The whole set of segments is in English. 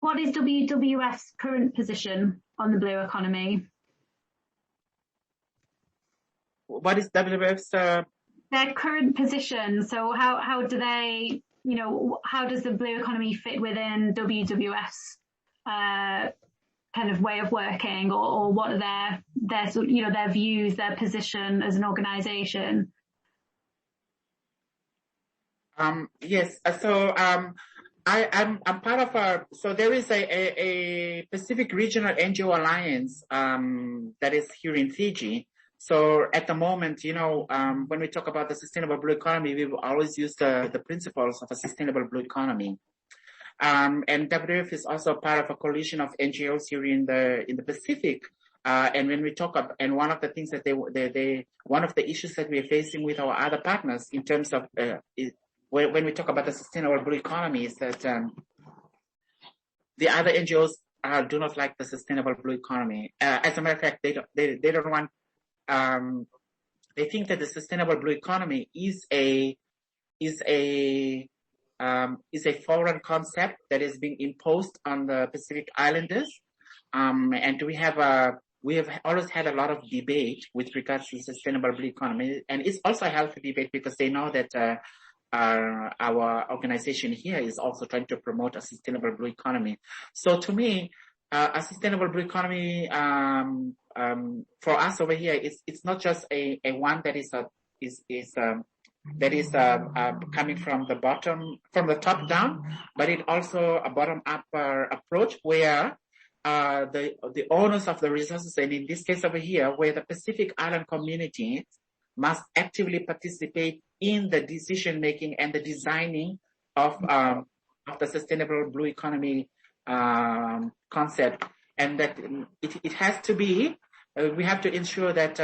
What is WWF's current position on the blue economy? What is WWF's their current position? So how do they, how does the blue economy fit within WWF's kind of way of working, or what are their views, their position as an organization? Yes. So I'm part of so there is a Pacific Regional NGO Alliance that is here in Fiji. So at the moment, when we talk about the sustainable blue economy, we will always use the principles of a sustainable blue economy. And WWF is also part of a coalition of NGOs here in the Pacific. And when we talk about, and one of the things that one of the issues that we're facing with our other partners in terms of, when we talk about the sustainable blue economy, is that the other NGOs do not like the sustainable blue economy. As a matter of fact, they don't want. They think that the sustainable blue economy is a foreign concept that is being imposed on the Pacific Islanders, and we have always had a lot of debate with regards to sustainable blue economy, and it's also a healthy debate because they know that our organization here is also trying to promote a sustainable blue economy. So to me, a sustainable blue economy for us over here, it's not just a one that is coming from the top down, but it also a bottom up approach where the owners of the resources, and in this case over here, where the Pacific Island community must actively participate in the decision making and the designing of the sustainable blue economy concept, and that it has to be. We have to ensure that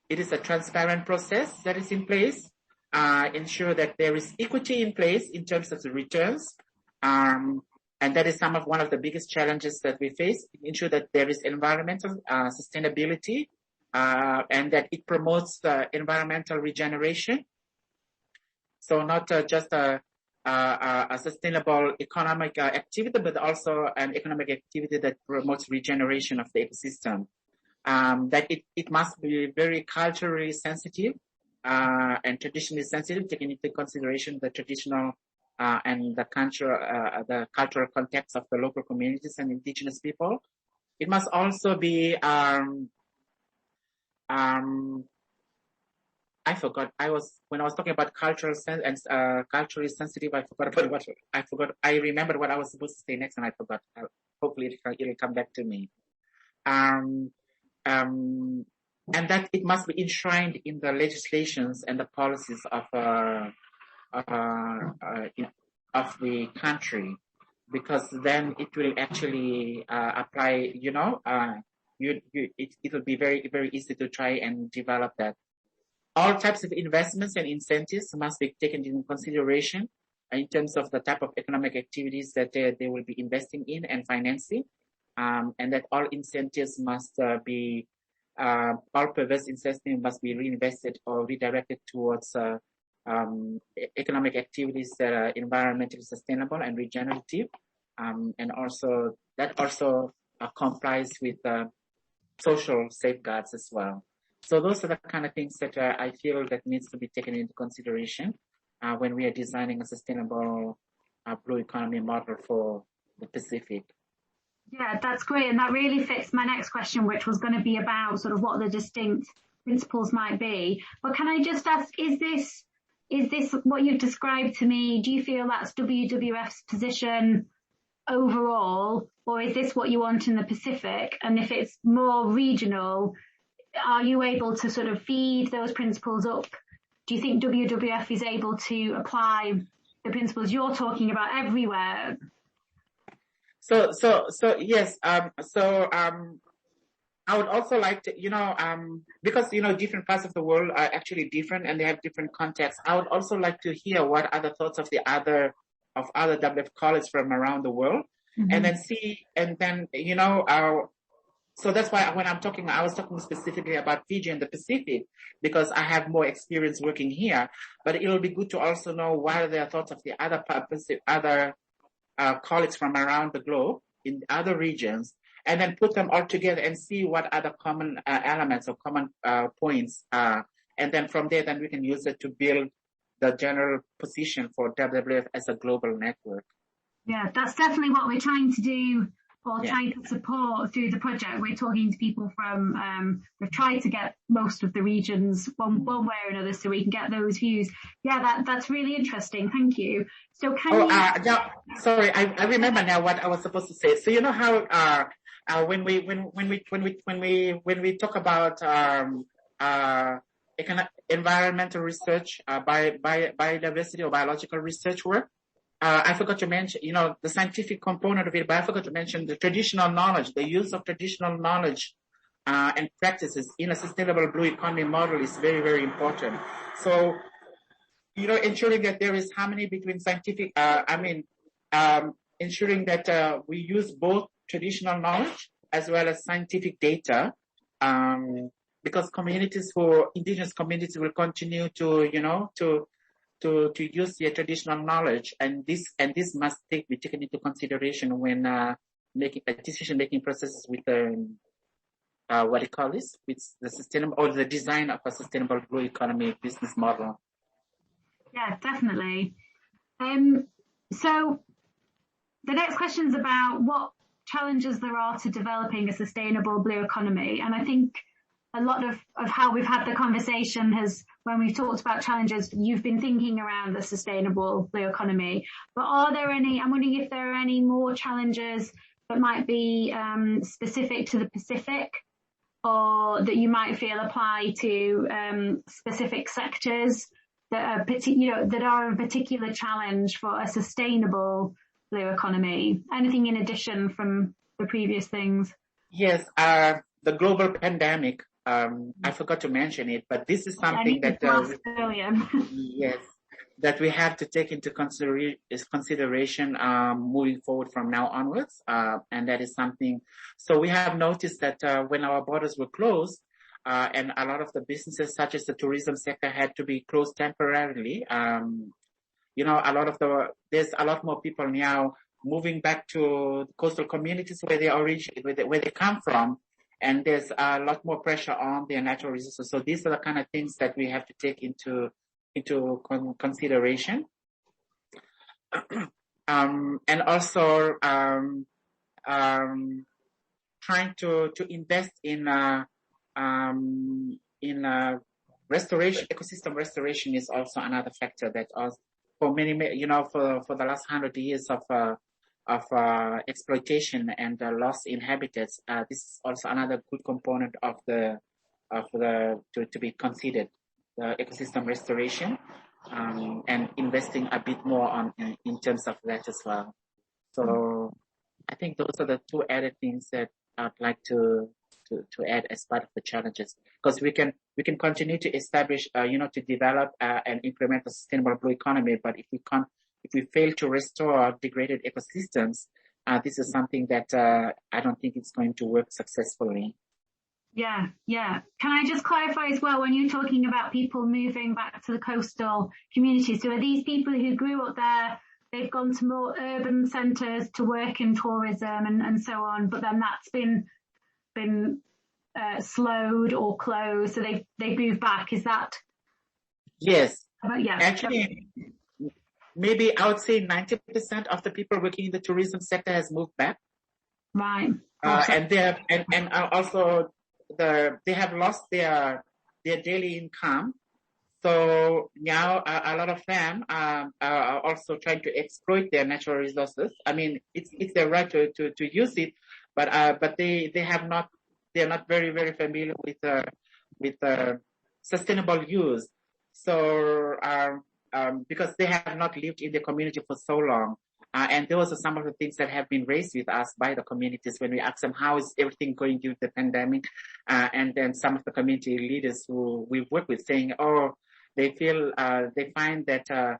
it is a transparent process that is in place. Ensure that there is equity in place in terms of the returns, and that is one of the biggest challenges that we face. Ensure that there is environmental sustainability, and that it promotes environmental regeneration. So not just a sustainable economic activity, but also an economic activity that promotes regeneration of the ecosystem. That it must be very culturally sensitive and traditionally sensitive, taking into consideration the traditional and the cultural context of the local communities and indigenous people. It must also be I forgot. When I was talking about culturally sensitive. I forgot. I remembered what I was supposed to say next, and I forgot. Hopefully, it'll come back to me. And that it must be enshrined in the legislations and the policies of the country, because then it will actually apply. It will be very, very easy to try and develop that. All types of investments and incentives must be taken into consideration in terms of the type of economic activities that they will be investing in and financing, and that all incentives must be, all perverse incentives must be reinvested or redirected towards economic activities that are environmentally sustainable and regenerative, and also that complies with social safeguards as well. So those are the kind of things that I feel that needs to be taken into consideration when we are designing a sustainable blue economy model for the Pacific. Yeah, that's great. And that really fits my next question, which was going to be about sort of what the distinct principles might be. But can I just ask, is this what you've described to me? Do you feel that's WWF's position overall, or is this what you want in the Pacific? And if it's more regional, are you able to sort of feed those principles up? Do you think WWF is able to apply the principles you're talking about everywhere? So yes. I would also like to, because different parts of the world are actually different and they have different contexts. I would also like to hear what are the thoughts of other WWF colleagues from around the world, and then see, and then so that's why when I was talking specifically about Fiji and the Pacific, because I have more experience working here. But it'll be good to also know what are their thoughts of the other colleagues from around the globe in other regions, and then put them all together and see what other common elements or common points are. And then from there, then we can use it to build the general position for WWF as a global network. Yeah, that's definitely what we're trying to do, or trying to support through the project. We're talking to people from, we've tried to get most of the regions one way or another so we can get those views. Yeah, that's really interesting. Thank you. So sorry, I remember now what I was supposed to say. So you know how when we talk about environmental research, biodiversity or biological research work, I forgot to mention, the scientific component of it, but I forgot to mention the traditional knowledge, the use of traditional knowledge and practices in a sustainable blue economy model is very, very important. So, ensuring that there is harmony between scientific, ensuring that we use both traditional knowledge as well as scientific data, because indigenous communities will continue to use their traditional knowledge, and this must be taken into consideration when making decision-making processes with with the sustainable or the design of a sustainable blue economy business model. Yeah, definitely. So the next question is about what challenges there are to developing a sustainable blue economy, and I think a lot of how we've had the conversation has, when we've talked about challenges, you've been thinking around the sustainable blue economy. But I'm wondering if there are any more challenges that might be specific to the Pacific, or that you might feel apply to specific sectors that are a particular challenge for a sustainable blue economy. Anything in addition from the previous things? Yes, the global pandemic. I forgot to mention it, but this is something that yes, that we have to take into consideration moving forward from now onwards, and that is something. So we have noticed that when our borders were closed, and a lot of the businesses, such as the tourism sector, had to be closed temporarily. There's a lot more people now moving back to coastal communities where they where they come from. And there's a lot more pressure on their natural resources. So these are the kind of things that we have to take into consideration. And also trying to invest in restoration, ecosystem restoration is also another factor that for many, for the last 100 years of exploitation and loss in habitats, this is also another good component to be considered, the ecosystem restoration, and investing a bit more in terms of that as well. So I think those are the two added things that I'd like to add as part of the challenges, because we can continue to establish, to develop and implement a sustainable blue economy, but if we fail to restore degraded ecosystems, this is something that I don't think it's going to work successfully. Yeah. Can I just clarify as well, when you're talking about people moving back to the coastal communities, so are these people who grew up there, they've gone to more urban centres to work in tourism and so on, but then that's been slowed or closed, so they've moved back, is that? Yes. Yeah. Actually, maybe I would say 90% of the people working in the tourism sector has moved back. Right. And they have, and also they have lost their daily income. So now a lot of them are also trying to exploit their natural resources. I mean, it's their right to use it, but they're not very, very familiar with sustainable use. So because they have not lived in the community for so long. And those are some of the things that have been raised with us by the communities when we ask them, how is everything going during the pandemic? And then some of the community leaders who we've worked with saying, they find that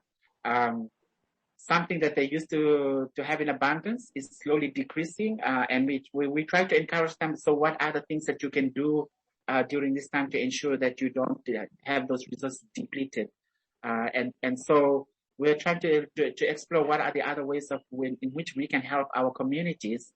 something that they used to have in abundance is slowly decreasing. And we try to encourage them. So what are the things that you can do during this time to ensure that you don't have those resources depleted? And so we're trying to explore what are the other ways in which we can help our communities